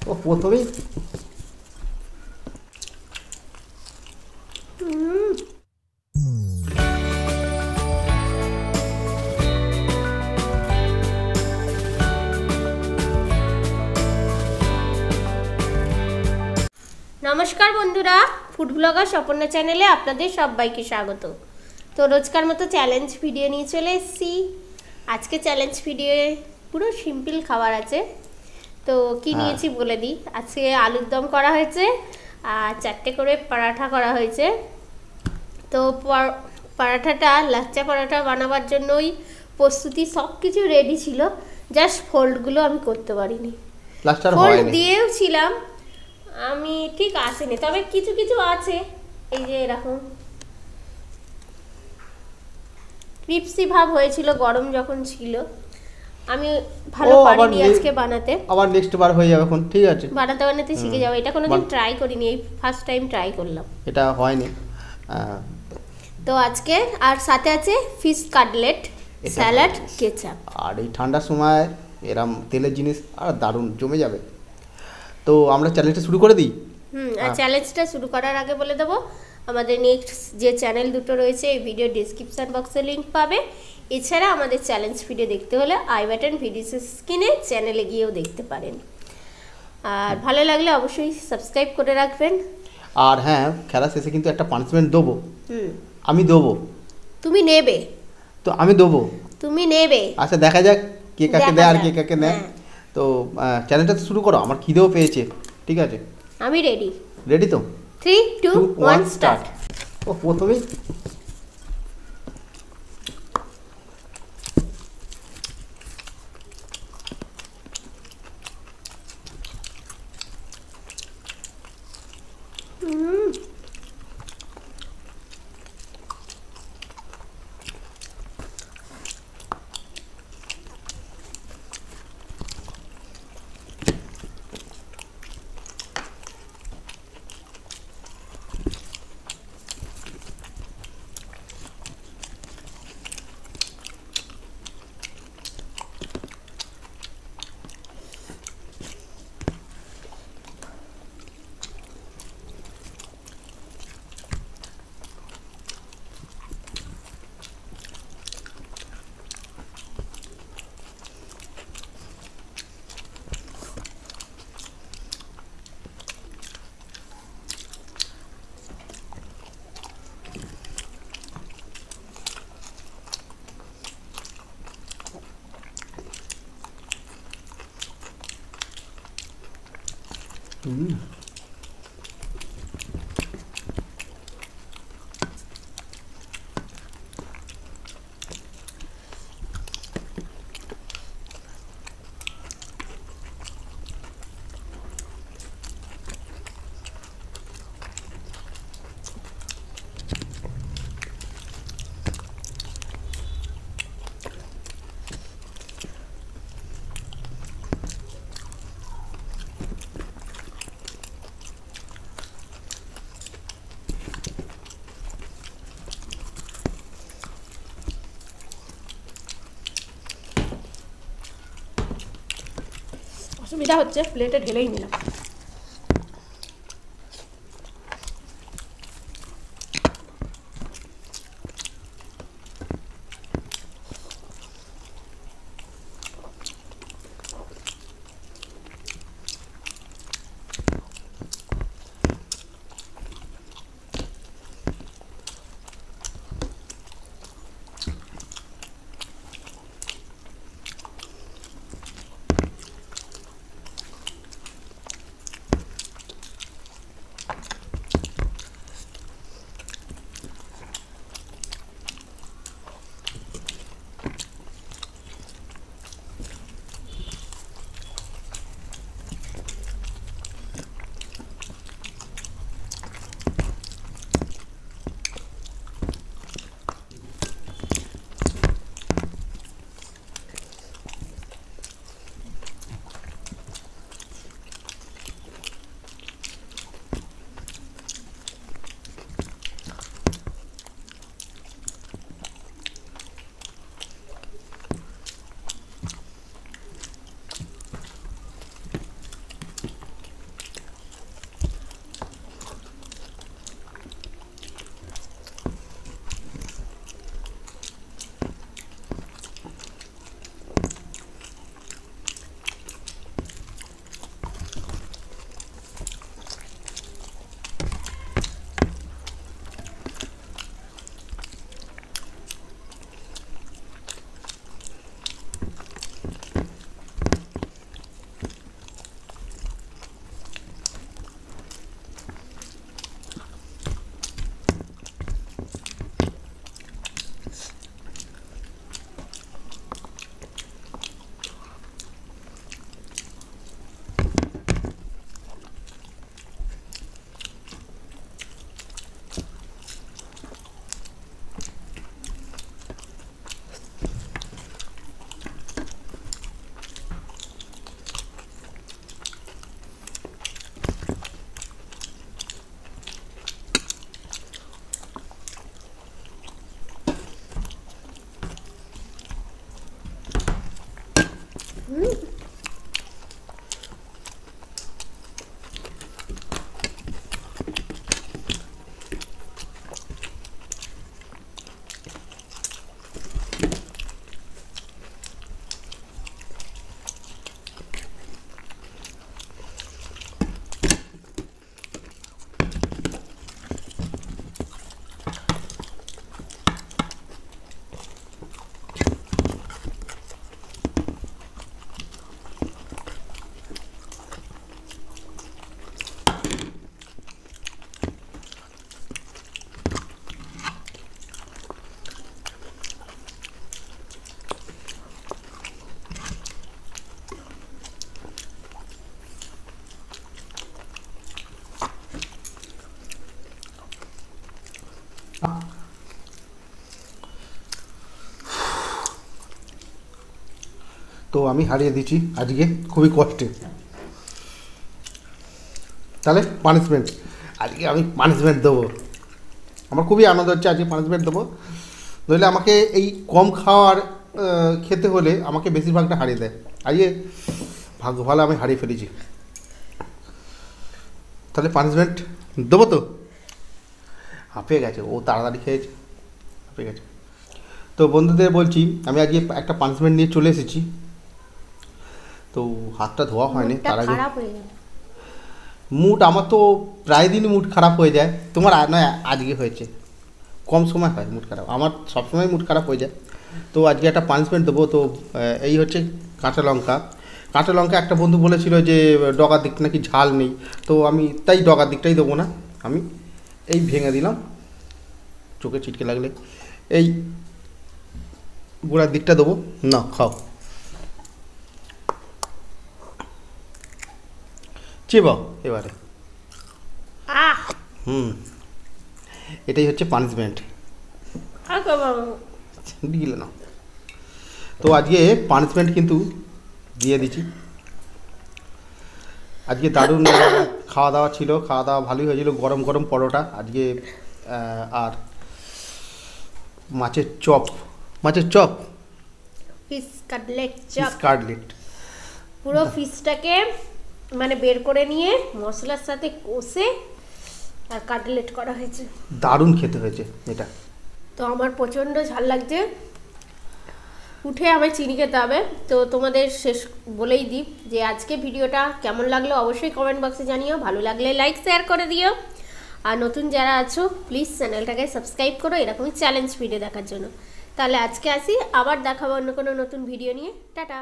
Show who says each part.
Speaker 1: ও প্রথমেই
Speaker 2: নমস্কার বন্ধুরা, ফুড ব্লগার স্বপর্ণা চ্যানেলে আপনাদের সবাইকে স্বাগত। তো রোজকার মতো চ্যালেঞ্জ ভিডিও নিয়ে চলে এসেছি। আজকে চ্যালেঞ্জ ভিডিওয়ে পুরো সিম্পল খাবার আছে। তো কি নিয়েছি বলে দিই। আজকে আলুর দম করা হয়েছে আর 4টে করে পরাঠা করা হয়েছে। তো পরাঠাটা লাচ্চা পরাঠা বানাবার জন্যই প্রস্তুতি সব কিছু রেডি ছিল, জাস্ট ফোল্ডগুলো আমি করতে পারিনি। ফোল্ড দিয়েও ছিলাম, আমি ঠিক আসেনি, তবে কিছু কিছু আছে। এই যে এরকম ক্রিপসি ভাব হয়েছিল গরম যখন ছিল। আমি ভালো পারিনি আজকে বানাতে,
Speaker 1: আবার নেক্সট বার হয়ে যাবে। এখন ঠিক আছে,
Speaker 2: বানাতে শিখে যাবো। এটা কোনোদিন ট্রাই করিনি, এই ফার্স্ট টাইম ট্রাই করলাম।
Speaker 1: এটা হয়নি।
Speaker 2: তো আজকে আর সাথে আছে ফিশ কাটলেট, স্যালাড, কেচাপ।
Speaker 1: আর এই ঠান্ডার সময় এরম তেলের জিনিস আর দারুণ জমে যাবে। তো আমরা চ্যালেঞ্জটা শুরু করে দিই।
Speaker 2: আর চ্যালেঞ্জটা শুরু করার আগে বলে দেবো, আমাদের নেক্সট যে চ্যানেল দুটো রয়েছে এই ভিডিও ডিসক্রিপশন বক্সে লিংক পাবে। এছাড়া আমাদের চ্যালেঞ্জ ভিডিও দেখতে হলে আই বাটন ভিডিও স্ক্রিনে চ্যানেলে গিয়েও দেখতে পারেন। আর ভালো লাগলে অবশ্যই সাবস্ক্রাইব করে রাখবেন।
Speaker 1: আর হ্যাঁ, খেলা শেষে কিন্তু একটা পানিশমেন্ট দেবো। আমি দেবো,
Speaker 2: তুমি নেবে?
Speaker 1: তো আমি দেবো,
Speaker 2: তুমি নেবে।
Speaker 1: আচ্ছা দেখা যাক কে কাকে দেয় আর কে কাকে নেয়। তো চ্যানেলটা তো শুরু করো, আমার খিদেও পেয়েছে। ঠিক আছে,
Speaker 2: আমি রেডি।
Speaker 1: রেডি তো?
Speaker 2: 3, 2, 1 স্টার্ট।
Speaker 1: ও প্রথমেই
Speaker 2: অসুবিধা হচ্ছে, প্লেটে ঢেলেই নিলাম।
Speaker 1: আমি হারিয়ে দিচ্ছি আজকে খুবই কষ্টে। তাহলে পানিশমেন্ট, আজকে আমি পানিশমেন্ট দেবো। আমার খুবই আনন্দ হচ্ছে আজকে পানিশমেন্ট দেবো। নইলে আমাকে এই কম খাওয়ার খেতে হলে আমাকে বেশিরভাগটা হারিয়ে দেয়। আজকে ভাগ্য ভালো আমি হারিয়ে ফেলেছি। তাহলে পানিশমেন্ট দেবো তো? হাঁপিয়ে গেছে ও, তাড়াতাড়ি খেয়েছে, হাঁপিয়ে গেছে। তো বন্ধুদের বলছি আমি আজকে একটা পানিশমেন্ট নিয়ে চলে এসেছি। তো হাতটা ধোয়া হয়নি তার আগে।
Speaker 2: খারাপ হয়ে গেল
Speaker 1: মুড আমার তো প্রায় দিনই মুড খারাপ হয়ে যায়। তোমার নয় আজকে হয়েছে, কম সময় হয় মুড খারাপ, আমার সবসময় মুড খারাপ হয়ে যায়। তো আজকে একটা পানিশমেন্ট দেবো। তো এই হচ্ছে কাঁচা লঙ্কা। কাঁচা লঙ্কা একটা বন্ধু বলেছিল যে ডগার দিকটা নাকি ঝাল নেই, তো আমি তাই ডগার দিকটাই দেবো না, আমি এই ভেঙে দিলাম, চোখে ছিটকে লাগলে এই গোড়ার দিকটা দেবো। না খাও, চিবাও এবারে।
Speaker 2: আহ
Speaker 1: এটাই হচ্ছে পানিশমেন্ট। দিলে না তো আজকে পানিশমেন্ট কিন্তু দিয়ে দিচ্ছি। আজকে দারুণ খাওয়া দাওয়া ছিল, খাওয়া দাওয়া ভালোই হয়েছিল, গরম গরম পরোটা আজকে, আর মাছের চপ,
Speaker 2: ফিশ কাটলেট,
Speaker 1: কাটলেট।
Speaker 2: পুরো ফিশটাকে মানে বের করে নিয়ে মশলার সাথে কষে আর কাটলেট করা হয়েছে।
Speaker 1: দারুণ খেতে হয়েছে এটা।
Speaker 2: তো আমার প্রচণ্ড ঝাল লাগছে, উঠে আমায় চিনি খেতে হবে। তো তোমাদের শেষ বলেই দিই যে আজকে ভিডিওটা কেমন লাগলো অবশ্যই কমেন্ট বক্সে জানিও, ভালো লাগলে লাইক শেয়ার করে দিও, আর নতুন যারা আছো প্লিজ চ্যানেলটাকে সাবস্ক্রাইব করো এরকমই চ্যালেঞ্জ ভিডিও দেখার জন্য। তাহলে আজকে আসি, আবার দেখাবো অন্য কোনো নতুন ভিডিও নিয়ে। টাটা।